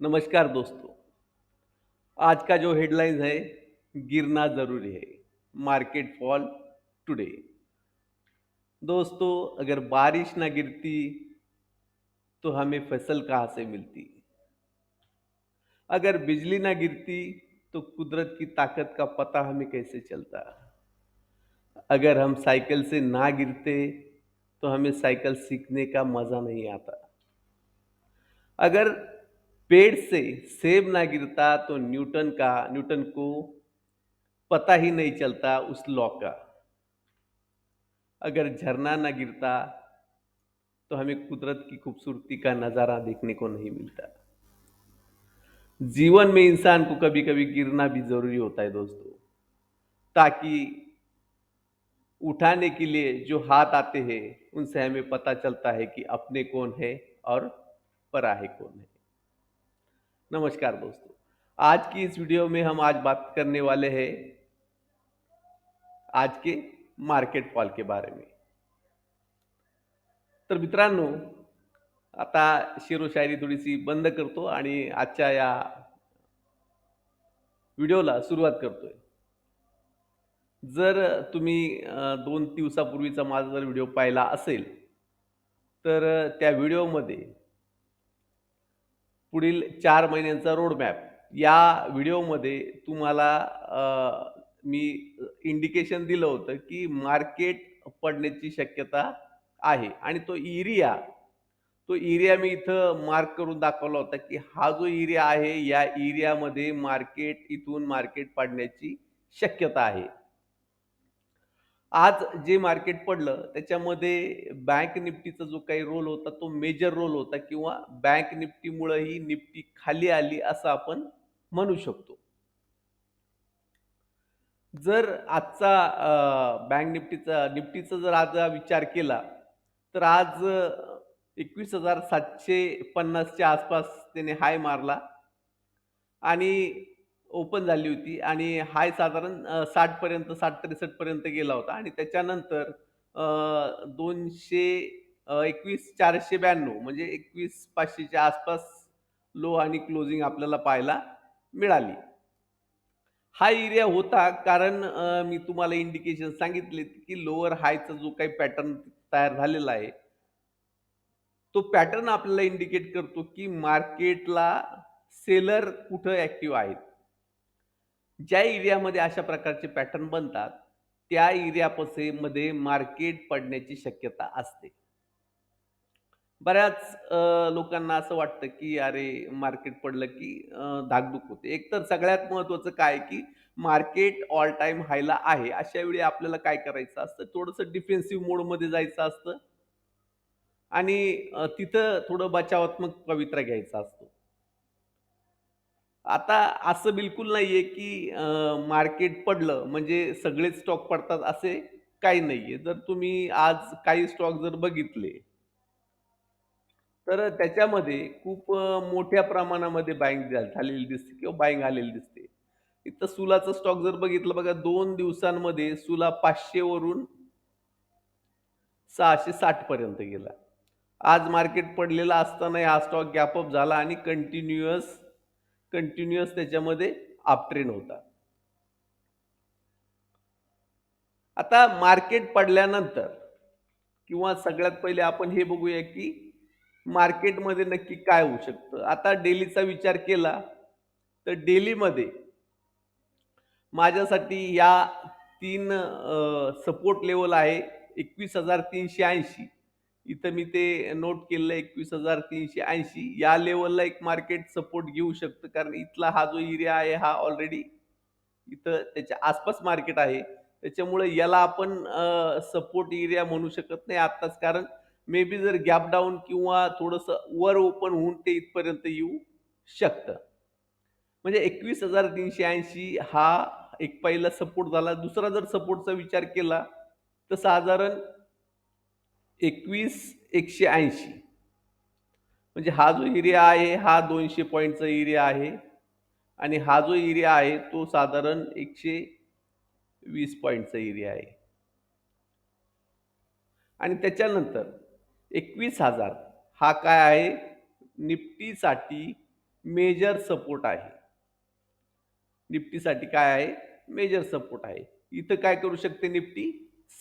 नमस्कार दोस्तों। आज का जो हेडलाइंस है, गिरना ज़रूरी है, मार्केट फॉल टुडे। दोस्तों, अगर बारिश ना गिरती तो हमें फसल कहाँ से मिलती? अगर बिजली ना गिरती तो कुदरत की ताकत का पता हमें कैसे चलता? अगर हम साइकिल से ना गिरते तो हमें साइकिल सीखने का मज़ा नहीं आता। अगर पेड़ से सेब ना गिरता तो न्यूटन को पता ही नहीं चलता उस लॉ का। अगर झरना ना गिरता तो हमें कुदरत की खूबसूरती का नज़ारा देखने को नहीं मिलता। जीवन में इंसान को कभी-कभी गिरना भी ज़रूरी होता है दोस्तों, ताकि उठाने के लिए जो हाथ आते हैं, उनसे हमें पता चलता है कि अपने कौन है और पराये कौन है। नमस्कार दोस्तों, आज की इस वीडियो में हम आज बात करने वाले हैं आज के मार्केट फॉल के बारे में। तर मित्रांनो, आता शेरोशायरी थोडीशी बंद करतो आणि आजच्या या व्हिडिओला सुरुवात करतोय. जर तुम्ही 2 दिवसापूर्वीचा माझा जर व्हिडिओ पाहिला असेल, तर त्या व्हिडिओमध्ये पुढील 4 महिन्यांचा रोडमॅप या व्हिडिओमध्ये तुम्हाला मी इंडिकेशन दिलं होतं, की मार्केट पडण्याची शक्यता आहे आणि तो एरिया मी इथं मार्क करून दाखवला होता, की हा जो एरिया आहे, या एरियामध्ये इथून मार्केट पडण्याची शक्यता आहे. आज जे मार्केट पडलं त्याच्यामध्ये बँक निफ्टीचा जो काही रोल होता तो मेजर रोल होता किंवा बँक निफ्टीमुळे ही निफ्टी खाली आली असं आपण म्हणू शकतो. जर आजचा बँक निफ्टीचा जर आज विचार केला, तर आज 21,750 च्या आसपास त्याने हाय मारला आणि ओपन झाली होती आणि हाय साधारण 60 पर्यंत 60-63 पर्यंत गेला होता आणि त्याच्यानंतर 200 21,492 म्हणजे 21,500 च्या आसपास लो आणि क्लोजिंग आपल्याला पाहायला मिळाली. हा एरिया होता कारण मी तुम्हाला इंडिकेशन सांगितलेत, की लोअर हायचा जो काही पॅटर्न तयार झालेला आहे, तो पॅटर्न आपल्याला इंडिकेट करतो, की मार्केटला सेलर कुठं ॲक्टिव्ह आहेत. ज्या एरियामध्ये अशा प्रकारचे पॅटर्न बनतात, त्या मध्ये मार्केट पडण्याची शक्यता असते. बऱ्याच लोकांना असं वाटतं, की अरे मार्केट पडलं की धाकधूक होते. एकतर सगळ्यात महत्त्वाचं काय, की मार्केट ऑल टाईम हायला आहे. अशा वेळी आपल्याला काय करायचं असतं, थोडंसं डिफेन्सिव्ह मोडमध्ये जायचं असतं आणि तिथं थोडं बचावात्मक पवित्रा घ्यायचा असतो. आता असं बिलकुल नाहीये, की मार्केट पडलं म्हणजे सगळेच स्टॉक पडतात असे काही नाहीये. जर तुम्ही आज काही स्टॉक जर बघितले, तर त्याच्यामध्ये खूप मोठ्या प्रमाणामध्ये झालेली दिसते किंवा बायिंग आलेली दिसते. इथं सुलाचा स्टॉक जर बघितलं बघा 2 दिवसांमध्ये सुला 500 वरून 660 पर्यंत गेला. आज मार्केट पडलेलं असताना हा स्टॉक गॅप अप झाला आणि कंटिन्युअस त्याच्यामध्ये अपट्रेंड होता. आता मार्केट पडल्यानंतर किंवा सगळ्यात पहिले आपण हे बघूया, की मार्केटमध्ये नक्की काय होऊ शकतं. आता डेलीचा विचार केला, तर डेलीमध्ये माझ्यासाठी या 3 सपोर्ट लेव्हल आहे 21,380. इथं मी ते नोट केलेलं आहे 21,380 या लेव्हलला एक मार्केट सपोर्ट घेऊ शकतं. कारण इथला हा जो एरिया आहे हा ऑलरेडी इथं त्याच्या आसपास मार्केट आहे. त्याच्यामुळे याला आपण सपोर्ट एरिया म्हणू शकत नाही आत्ताच. कारण मे बी जर गॅप डाउन किंवा थोडंसं वर ओपन होऊन ते इथपर्यंत येऊ शकतं. म्हणजे 21,380 हा एक पहिला सपोर्ट झाला. दुसरा जर सपोर्टचा विचार केला, तर साधारण 21,180 म्हणजे हा जो एरिया आहे, हा 200 पॉइंटचा एरिया आहे आणि हा जो एरिया आहे, तो साधारण 120 पॉइंटचा एरिया आहे. आणि त्याच्यानंतर 21,000 हा काय आहे? निफ्टीसाठी मेजर सपोर्ट आहे. निफ्टीसाठी काय आहे? मेजर सपोर्ट आहे. इथं काय करू शकते निफ्टी?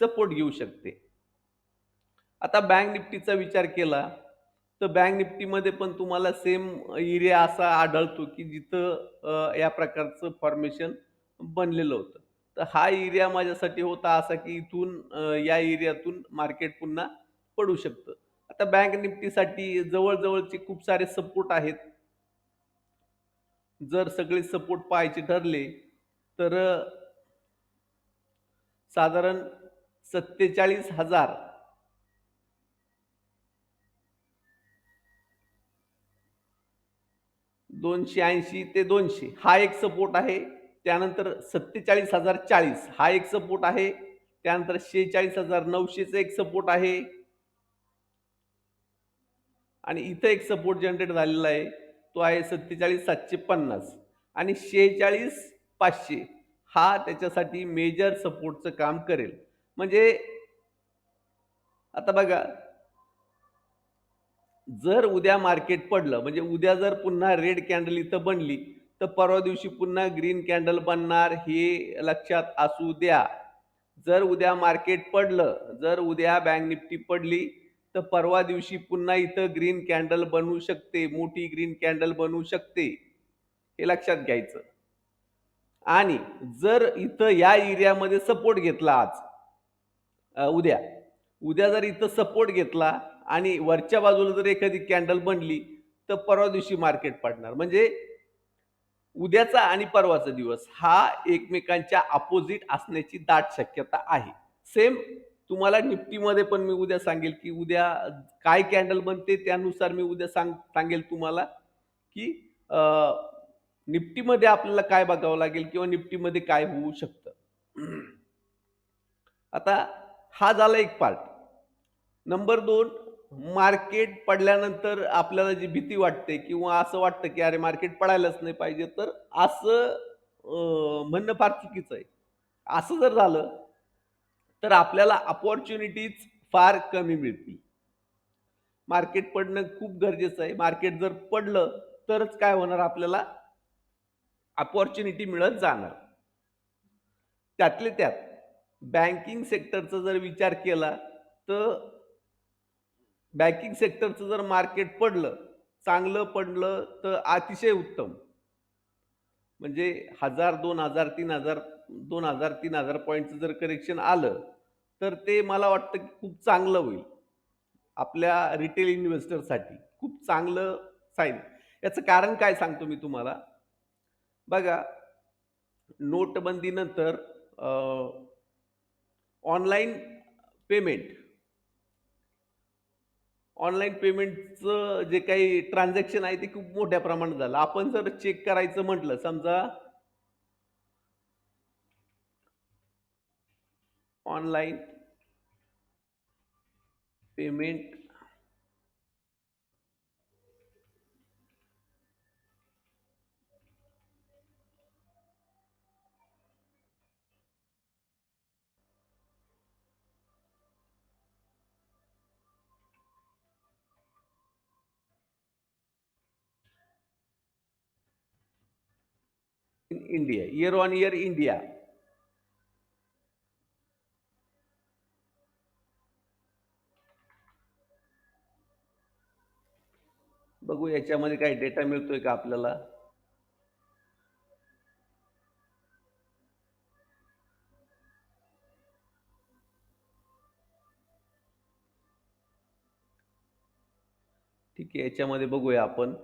सपोर्ट घेऊ शकते. आता बँक निफ्टीचा विचार केला, तर बँक निफ्टीमध्ये पण तुम्हाला सेम एरिया असा आढळतो, की जिथं या प्रकारचं फॉर्मेशन बनलेलं होतं. तर हा एरिया माझ्यासाठी होता असा, की इथून या एरियातून मार्केट पुन्हा पडू शकतं. आता बँक निफ्टीसाठी जवळ-जवळचे खूप सारे सपोर्ट आहेत. जर सगळे सपोर्ट पाहायचे ठरले, तर साधारण 47,000 280 ते 200 हा एक सपोर्ट आहे. त्यानंतर 47,040 हा एक सपोर्ट आहे. त्यानंतर 46,900 चा एक सपोर्ट आहे. आणि इथं एक सपोर्ट जनरेट झालेला आहे. तो आहे 47,750 आणि 46,500 हा त्याच्यासाठी मेजर सपोर्टचं काम करेल. म्हणजे आता बघा, जर उद्या मार्केट पडलं, म्हणजे उद्या जर पुन्हा रेड कॅन्डल इथं बनली, तर परवा दिवशी पुन्हा ग्रीन कॅन्डल बनणार हे लक्षात असू द्या. जर उद्या मार्केट पडलं, जर उद्या बँक निफ्टी पडली, तर परवा दिवशी पुन्हा इथं ग्रीन कॅन्डल बनवू शकते, मोठी ग्रीन कॅन्डल बनवू शकते. हे लक्षात घ्यायचं. आणि जर इथं या एरियामध्ये सपोर्ट घेतला आज, उद्या. उद्या जर इथं सपोर्ट घेतला आणि वरच्या बाजूला जर एखादी कॅन्डल बनली, तर परवा दिवशी मार्केट पडणार. म्हणजे उद्याचा आणि परवाचा दिवस हा एकमेकांच्या अपोझिट असण्याची दाट शक्यता आहे. सेम तुम्हाला निफ्टीमध्ये पण मी उद्या सांगेल, की उद्या काय कॅन्डल बनते त्यानुसार मी उद्या सांगेल तुम्हाला, की अ, निफ्टीमध्ये आपल्याला काय बघावं लागेल किंवा निफ्टीमध्ये काय होऊ शकतं. आता हा झाला एक पार्ट. नंबर 2, मार्केट पडल्यानंतर आपल्याला जी भीती वाटते किंवा असं वाटतं, की अरे मार्केट पडायलाच नाही पाहिजे. तर असं म्हणणं फार चुकीचं आहे. असं जर झालं, तर आपल्याला अपॉर्च्युनिटीज फार कमी मिळतील. मार्केट पडणं खूप गरजेचं आहे. मार्केट जर पडलं, तरच काय होणार आपल्याला अपॉर्च्युनिटी मिळत जाणार. त्यातल्या त्यात बँकिंग सेक्टरचा जर विचार केला, तर बँकिंग सेक्टरचं जर मार्केट पडलं, चांगलं पडलं तर अतिशय उत्तम. म्हणजे 1000, 2000, 3000, 2000, 3000 पॉइंटचं जर करेक्शन आलं, तर ते मला वाटतं की खूप चांगलं होईल. आपल्या रिटेल इन्व्हेस्टरसाठी खूप चांगलं साईन. याचं कारण काय सांगतो मी तुम्हाला. बघा, नोटबंदीनंतर ऑनलाईन पेमेंट ऑनलाईन पेमेंटचं जे काही ट्रान्झॅक्शन आहे ते खूप मोठ्या प्रमाणात झालं. आपण जर चेक करायचं म्हटलं, समजा online payment in India, year on year India. बघू याच्यामध्ये काही डेटा मिळतोय का आपल्याला? ठीक आहे, याच्यामध्ये बघूया आपण.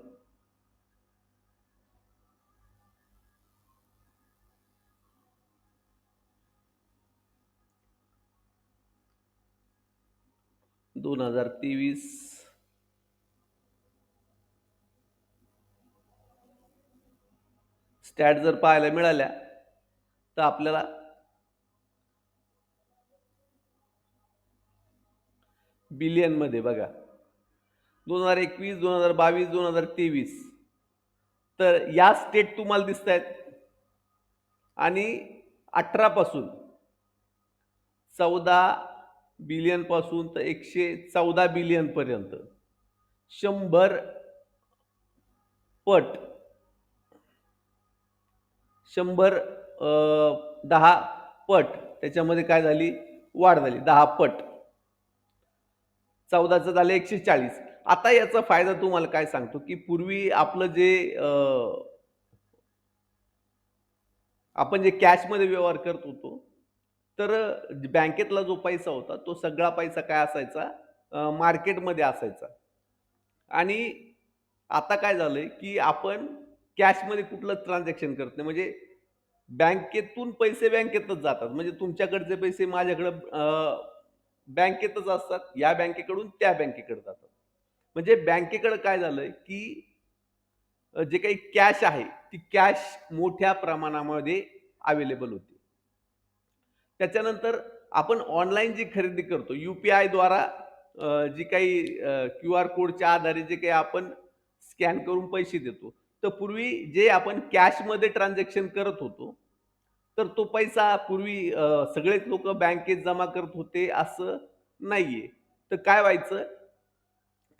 2023 स्टॅट जर पाहायला मिळाल्या, तर आपल्याला बिलियनमध्ये बघा. 2021, 2022, 2023 तर या स्टेट तुम्हाला दिसतायत आणि 18 पासून 14 बिलियन पासून तर 114 बिलियन पर्यंत 100 पट 100 10 पट त्याच्यामध्ये काय झाली? वाढ झाली 10 पट. 14चं झालं 140. आता याचा फायदा तुम्हाला काय सांगतो, की पूर्वी आपलं जे आपण जे कॅशमध्ये व्यवहार करत होतो, तर बँकेतला जो पैसा होता, तो सगळा पैसा काय असायचा? मार्केटमध्ये असायचा. आणि आता काय झालंय, की आपण कॅशमध्ये कुठलंच ट्रान्झॅक्शन करत नाही. म्हणजे बँकेतून पैसे बँकेतच जातात. म्हणजे तुमच्याकडचे पैसे माझ्याकडं बँकेतच असतात. या बँकेकडून त्या बँकेकडे जातात. म्हणजे बँकेकडे काय झालंय, की जे काही कॅश आहे, ती कॅश मोठ्या प्रमाणामध्ये अवेलेबल होते. त्याच्यानंतर आपण ऑनलाईन जी खरेदी करतो, यू-पी-आयद्वारा जी काही क्यूआर कोडच्या आधारे जे काही आपण स्कॅन करून पैसे देतो. तर पूर्वी जे आपण कॅशमध्ये ट्रान्झॅक्शन करत होतो, तर तो पैसा पूर्वी सगळेच लोकं बँकेत जमा करत होते असं नाहीये. तर काय व्हायचं,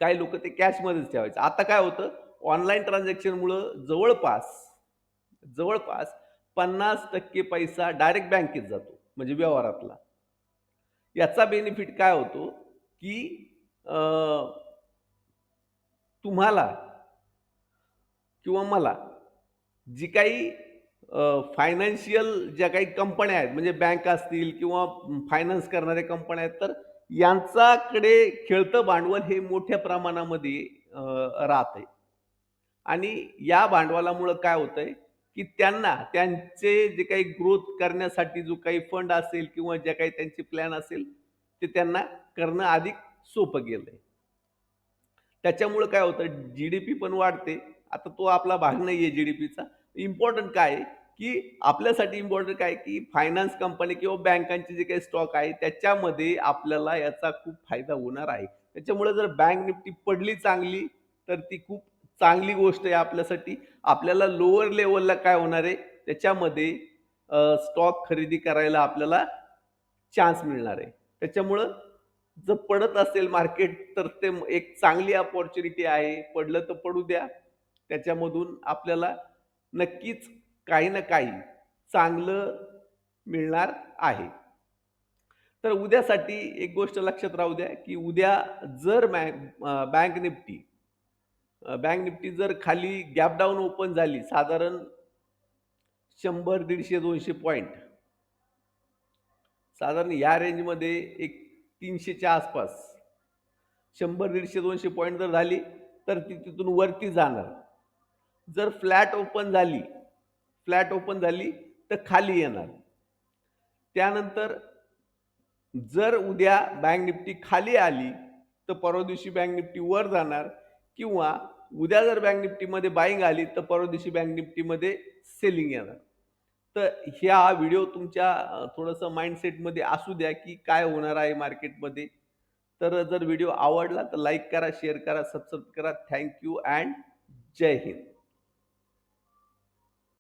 काही लोकं ते कॅशमध्येच ठेवायचे. आता काय होतं, ऑनलाईन ट्रान्झॅक्शनमुळं जवळपास 50% पैसा डायरेक्ट बँकेत जातो, म्हणजे व्यवहारातला. याचा बेनिफिट काय होतो, की अ, तुम्हाला किंवा मला जी काही फायनान्शियल ज्या काही कंपन्या आहेत, म्हणजे बँक असतील किंवा फायनान्स करणाऱ्या कंपन्या आहेत, तर यांच्याकडे खेळतं भांडवल हे मोठ्या प्रमाणामध्ये अ, राहतंय. आणि या भांडवलामुळं काय होतंय, की त्यांना त्यांचे जे काही ग्रोथ करण्यासाठी जो काही फंड असेल किंवा ज्या काही त्यांचे प्लॅन असेल, ते त्यांना करणं अधिक सोपं गेलंय. त्याच्यामुळं काय होतं, जी-डी-पी पण वाढते. आता तो आपला भाग नाहीये जी-डी-पीचा. इम्पोर्टंट काय आहे, की आपल्यासाठी इम्पोर्टंट काय आहे, की फायनान्स कंपनी किंवा बँकांचे जे काही स्टॉक आहे, त्याच्यामध्ये आपल्याला याचा खूप फायदा होणार आहे. त्याच्यामुळे जर बँक निफ्टी पडली चांगली, तर ती खूप चांगली गोष्ट आहे आपल्यासाठी. आपल्याला लोअर लेव्हलला काय होणार आहे, त्याच्यामध्ये स्टॉक खरेदी करायला आपल्याला चान्स मिळणार आहे. त्याच्यामुळं जर पडत असेल मार्केट तर ते एक चांगली अपॉर्च्युनिटी आहे. पडलं तर पडू द्या. त्याच्यामधून आपल्याला नक्कीच काही ना काही चांगलं मिळणार आहे. तर उद्यासाठी एक गोष्ट लक्षात राहू द्या, की उद्या जर बँक निफ्टी जर खाली गॅप डाउन ओपन झाली साधारण 100, 150, 200 पॉइंट साधारण या रेंजमध्ये एक 300च्या आसपास 100, 150, 200 पॉइंट जर झाली, तर ती तिथून वरती जाणार. जर फ्लॅट ओपन झाली, तर खाली येणार. त्यानंतर जर उद्या बँक निफ्टी खाली आली, तर परवा दिवशी बँक निफ्टी वर जाणार किंवा उद्या जर बँक निफ्टीमध्ये बायिंग आली, तर परवा दिवशी बँक निफ्टीमध्ये सेलिंग येणार. तर हा व्हिडिओ तुमच्या थोडंसं माइंडसेटमध्ये असू द्या, की काय होणार आहे मार्केटमध्ये. तर जर व्हिडिओ आवडला तर लाईक करा, शेअर करा, सबस्क्राईब करा. थँक यू अँड जय हिंद.